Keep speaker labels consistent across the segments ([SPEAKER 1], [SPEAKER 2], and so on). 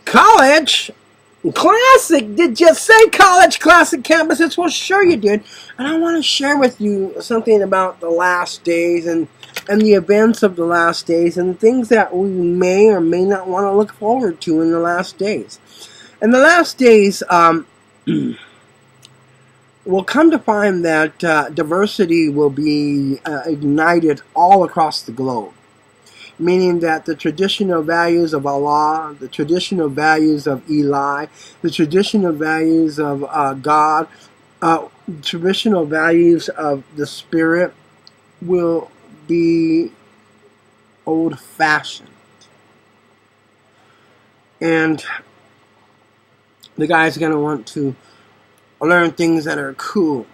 [SPEAKER 1] College Classic? Did you say college classic campuses? Well, sure you did. And I want to share with you something about the last days and the events of the last days and the things that we may or may not want to look forward to in the last days. In the last days, we'll come to find that diversity will be ignited all across the globe. Meaning that the traditional values of Allah, the traditional values of Eli, the traditional values of God, traditional values of the Spirit will be old-fashioned. And the guys are going to want to learn things that are cool.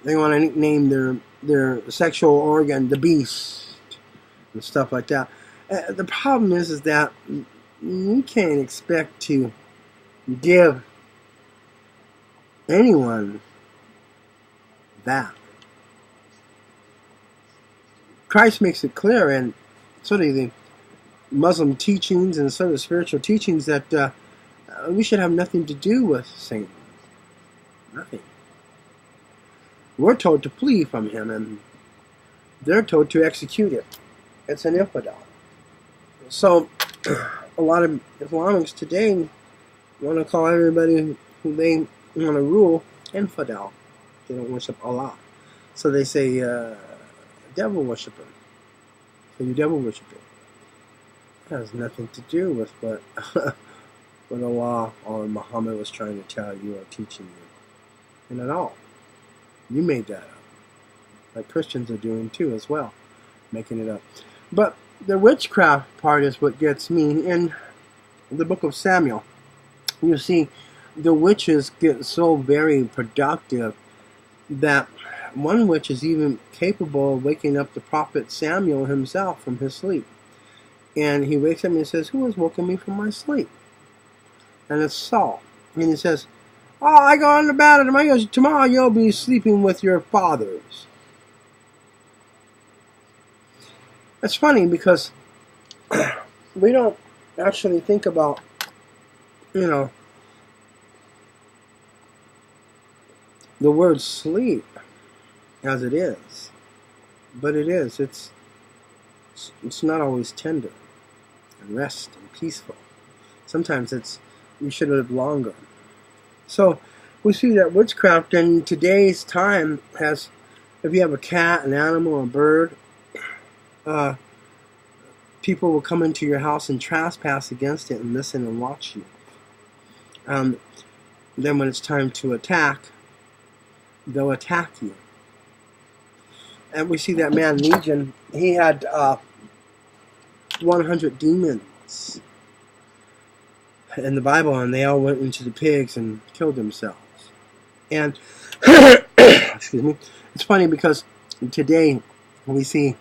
[SPEAKER 1] They want to nickname their sexual organ the beast and stuff like that. The problem is that you can't expect to give anyone that. Christ makes it clear, and sort of the Muslim teachings and sort of spiritual teachings, that we should have nothing to do with Satan. Nothing. We're told to flee from him, and they're told to execute it. It's an infidel. So, a lot of Islamics today want to call everybody who they want to rule infidel. They don't worship Allah. So they say, devil worshiper. So you devil worshiper. That has nothing to do with what Allah or Muhammad was trying to tell you or teaching you. And at all. You made that up. Like Christians are doing too as well. Making it up. But the witchcraft part is what gets me. In the book of Samuel, you see the witches get so very productive that one witch is even capable of waking up the prophet Samuel himself from his sleep. And he wakes up and he says, "Who has woken me from my sleep?" And it's Saul. And he says, "Oh, I go on to battle. Tomorrow you'll be sleeping with your fathers." It's funny because we don't actually think about, the word sleep as it is. But it is. It's not always tender and rest and peaceful. Sometimes you should live longer. So we see that witchcraft in today's time has, if you have a cat, an animal, a bird, people will come into your house and trespass against it and listen and watch you. Then when it's time to attack, they'll attack you. And we see that man Legion, he had 100 demons in the Bible, and they all went into the pigs and killed themselves. And excuse me, it's funny because today we see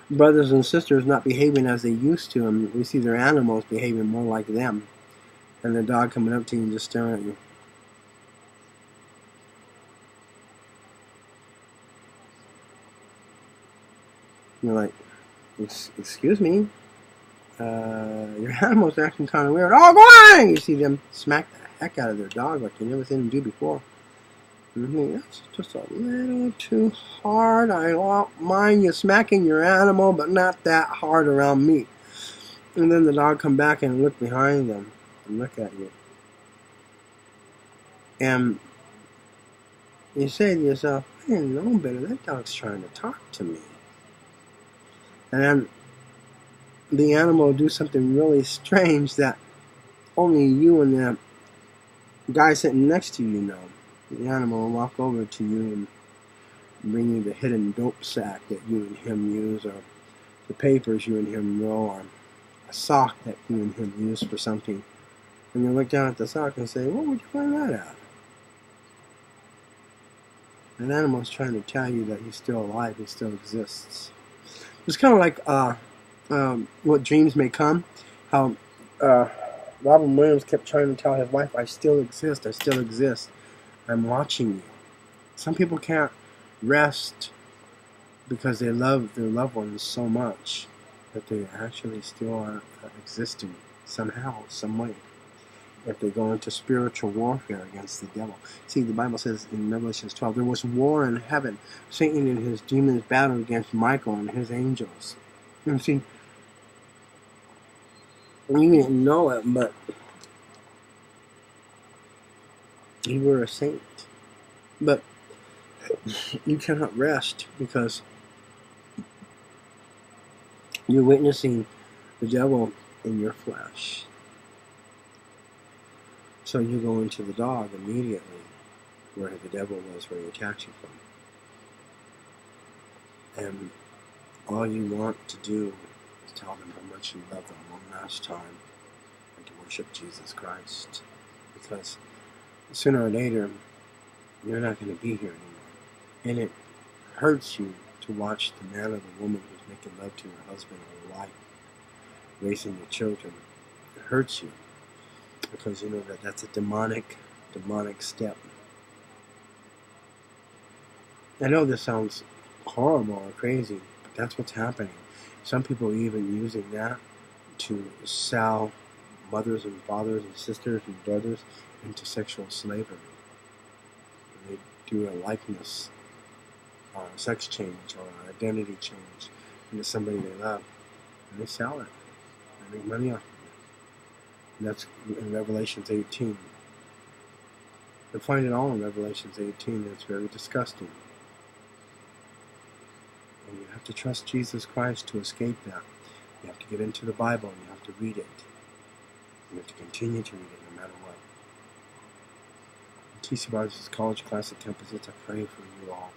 [SPEAKER 1] brothers and sisters not behaving as they used to, and we see their animals behaving more like them, and the dog coming up to you and just staring at you. You're like, "Excuse me, your animal's acting kind of weird." "Oh, go on!" You see them smack the heck out of their dog like you never seen them do before. That's just a little too hard. I don't mind you smacking your animal, but not that hard around me. And then the dog come back and look behind them and look at you. And you say to yourself, "I didn't know better. That dog's trying to talk to me." And then the animal will do something really strange that only you and the guy sitting next to you know. The animal will walk over to you and bring you the hidden dope sack that you and him use, or the papers you and him roll, or a sock that you and him use for something. And you look down at the sock and say, "What would you find that out?" An animal's trying to tell you that he's still alive, he still exists. It's kind of like What Dreams May Come, how Robin Williams kept trying to tell his wife, "I still exist, I still exist. I'm watching you." Some people can't rest because they love their loved ones so much that they actually still are existing. somehow, some way. If they go into spiritual warfare against the devil. See, the Bible says in Revelation 12, there was war in heaven. Satan and his demons battled against Michael and his angels. And see, you didn't know it, but you were a saint. But you cannot rest because you're witnessing the devil in your flesh. So you go into the dog immediately where the devil was, where he attacked you from. And all you want to do is tell them how much you love them one last time and to worship Jesus Christ. Because sooner or later, you're not going to be here anymore. And it hurts you to watch the man or the woman who's making love to your husband or your wife, raising your children. It hurts you because you know that that's a demonic step. I know this sounds horrible or crazy, but that's what's happening. Some people are even using that to sell mothers and fathers and sisters and brothers into sexual slavery. They do a likeness, sex change or an identity change into somebody they love, and they sell it and make money off of it. And that's in Revelations 18. You'll find it all in Revelations 18. It's very disgusting. And you have to trust Jesus Christ to escape that. You have to get into the Bible and you have to read it. You have to continue to read it no matter what. TC Barnes' College Classic Campuses, I pray for you all.